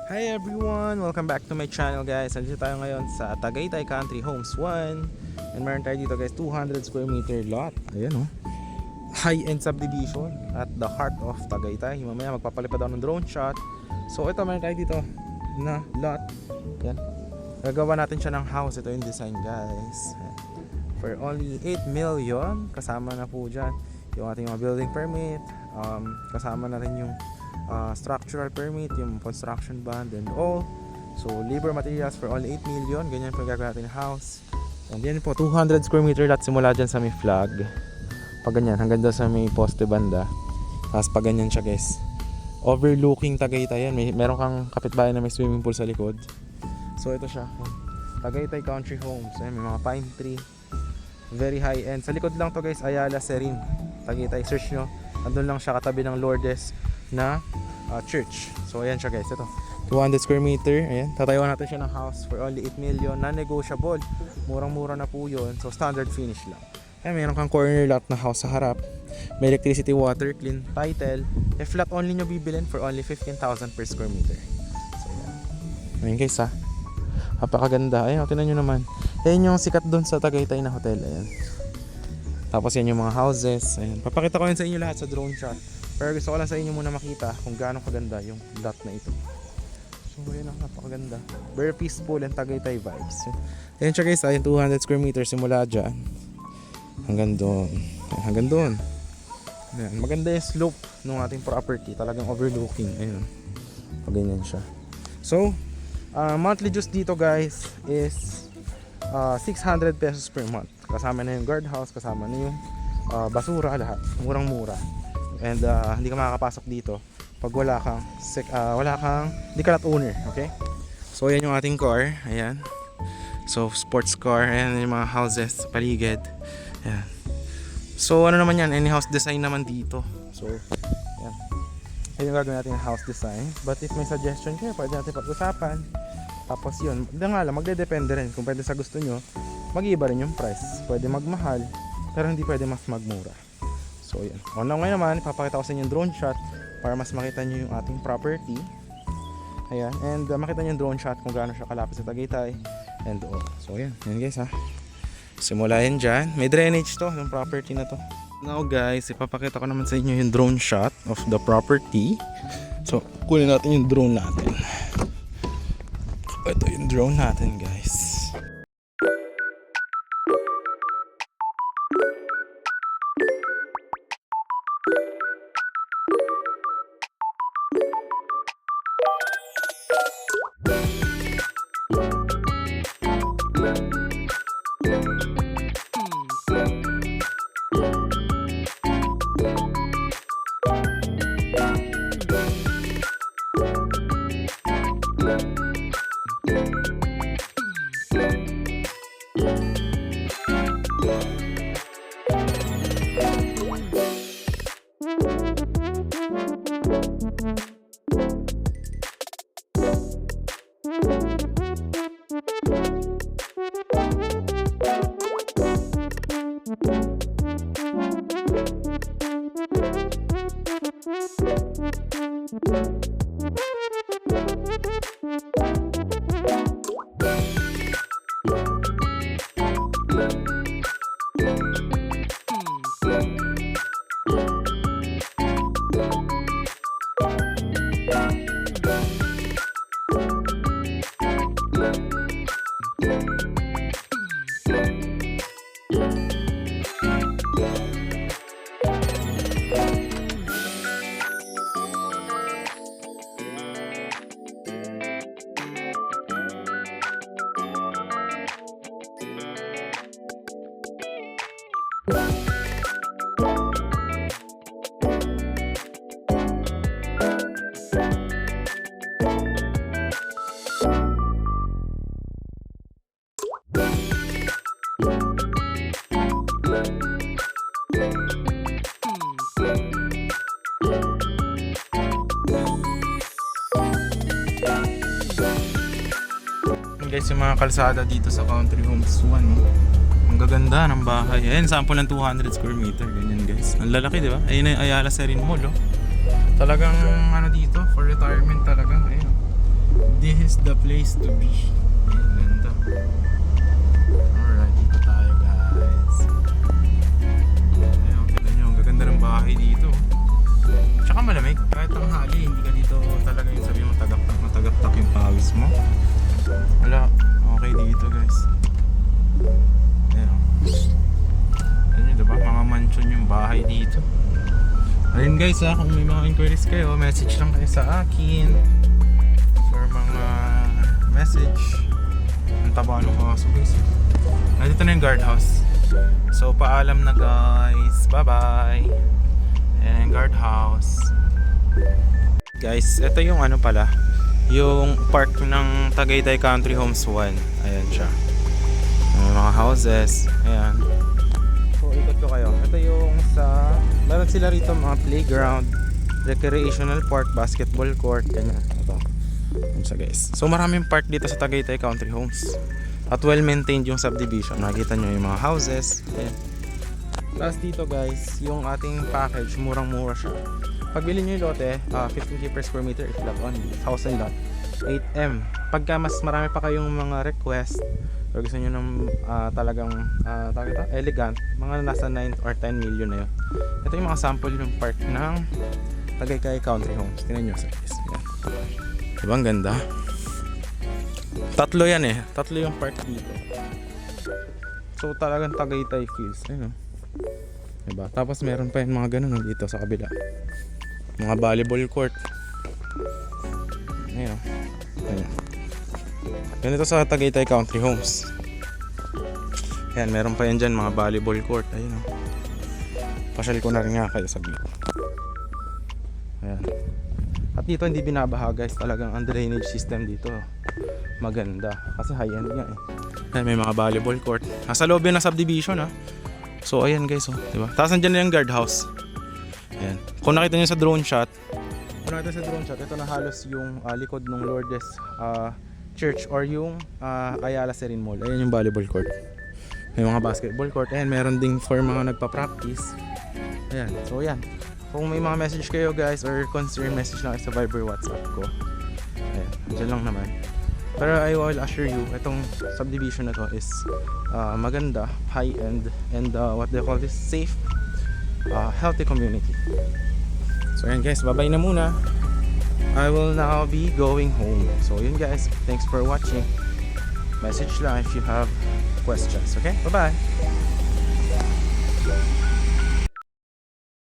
Hi everyone! Welcome back to my channel guys. Nandito tayo ngayon sa Tagaytay Country Homes 1. And meron tayo dito guys 200 square meter lot. Ayan oh. High-end subdivision at the heart of Tagaytay. Mamaya magpapalipad ako ng drone shot. So ito meron tayo dito na lot. Yan. Gagawa natin siya ng house. Ito yung design guys. For only 8 million. Kasama na po dyan yung ating mga building permit. Kasama na rin yung structural permit, yung construction bond and all. So labor materials for only 8 million. Ganyan po gagawin natin yung house. And yan po 200 square meter lot simula dyan sa may flag. Pag ganyan hanggang doon sa may poste banda. Tapos pag ganyan siya guys, overlooking Tagaytay yan. Meron kang kapitbahay na may swimming pool sa likod. So ito siya, Tagaytay Country Homes. Ayan, may mga pine tree, very high end. Sa likod lang to guys, Ayala Serene Tagaytay. Search nyo, andun lang siya katabi ng Lourdes na church. So ayan siya guys, ito 200 square meter. Ayan, tatayuan natin siya ng house for only 8 million, non-negotiable. Murang-mura na po yun. So standard finish lang. Ayan, mayroon kang corner lot na house sa harap. May electricity, water, clean title. If flat only nyo bibilin for only 15,000 per square meter. So ayan, ayan guys ha, napakaganda. Ayan, tinan nyo naman. Ayan yung sikat doon sa Tagaytay na hotel. Ayan, tapos yan yung mga houses. Ayan, papakita ko yun sa inyo lahat sa drone shot. Pero gusto ko lang sa inyo muna makita kung gaano kaganda yung lot na ito. So ayan, napakaganda. Very peaceful and Tagaytay vibes. Ayan siya guys, ayan 200 square meters simula dyan hanggang doon. Ayan, hanggang doon. Ayan, maganda yung slope ng ating property. Talagang overlooking. Ayan, pag ganyan siya. So monthly dues dito guys is 600 pesos per month. Kasama na yung guardhouse, kasama na yung basura, lahat. Murang-mura. And hindi ka makakapasok dito pag wala kang hindi ka lot owner, okay? So ayan yung ating car, ayan. So sports car, ayan yung mga houses sa paligid. Ayan. So ano naman yan, any house design naman dito. So ayan, ayan yung gagawin natin yung house design. But if may suggestion kayo, pwede natin pag-usapan. Tapos yun, nga lang, magdedepende rin. Kung pwede sa gusto nyo, mag-iiba rin yung price. Pwede magmahal, pero hindi pwede mas magmura. So yan. Online ngayon naman, ipapakita ko sa inyo yung drone shot para mas makita nyo yung ating property. Ayan. And makita nyo yung drone shot kung gaano siya kalapit sa Tagaytay. And all. So yan. Yan guys ha. Simula yan dyan. May drainage to, yung property na to. Now guys, ipapakita ko naman sa inyo yung drone shot of the property. So, kunin natin yung drone natin. So, ito yung drone natin guys. Guys, yung mga kalsada dito sa Country Homes 1, no? Ang gaganda ng bahay. Ayan, sample ng 200 square meter. Ganyan guys. Ang lalaki, di ba? Ayun na yung Ayala Serene Mall, oh. Talagang ano dito, for retirement talaga. Ayun. is the place to be. Ayan, ganda. Alright, dito tayo guys. Ayan, tignan nyo, ang gaganda ng bahay dito. Tsaka malamig, kahit tanghali, hindi ka dito talaga yung sabi mo matagaktak yung pawis mo. Wala, okay dito guys. Ayan. Ayan nyo, diba? Mga mansion yung bahay dito. Ayun guys ha, kung may mga inquiries kayo, message lang kayo sa akin for mga message. Ang taba ng kaso guys. Nandito na yung guardhouse. So paalam na guys, bye bye. And guardhouse. Guys, ito yung ano pala, yung park ng Tagaytay Country Homes 1. Ayan siya. May mga houses. Ayan. So ikot ko kayo. Ito yung sa, meron sila rito mga playground, recreational park, basketball court, ganyan. Ito. Ayan siya guys. So maraming park dito sa Tagaytay Country Homes. At well maintained yung subdivision. Nakikita nyo yung mga houses. Ayan. Tapos dito guys, yung ating package, murang-mura siya. Pagbili nyo yung lote, 15k per square meter if lot only, house and lot, 8M. Pagka mas marami pa kayong mga request, or gusto nyo ng talagang elegant, mga nasa 9 or 10 million na yun. Ito yung mga sample ng park ng Tagaytay Country Homes. Tingnan nyo sa guys. Yan. Diba ang ganda? Tatlo yan eh. Tatlo yung park dito. So talagang Tagaytay feels. Ayun o. Diba? Tapos meron pa yung mga ganun dito sa kabila. Mga volleyball court. Ayun o. Ayun. Ganito sa Tagaytay Country Homes. Ayan, meron pa yan dyan mga volleyball court. Ayun o. Pasyal ko na rin nga kayo saglit. Ayan. At dito hindi binabaha guys. Talagang ang drainage system dito maganda. Kasi high end nga eh. Ayan, may mga volleyball court. Nasa loob yan ng subdivision ha. So ayan guys oh, diba? Tapos andyan na yung guardhouse. Ayan. Kung nakita nyo sa drone shot, ito na halos yung likod ng Lourdes Church or yung Ayala Serene Mall. Ayan yung volleyball court. May mga basketball court. Ayan, meron ding for mga nagpa-practice. Ayan, so ayan. Kung may mga message kayo guys or concern, message lang kayo sa Viber, WhatsApp ko. Ayan, dyan lang naman. Pero I will assure you, itong subdivision na to is maganda, high-end, and what they call this, safe, healthy community. So yun guys, bye-bye na muna. I will now be going home. So yun guys, thanks for watching. Message lang if you have questions, okay? Bye-bye!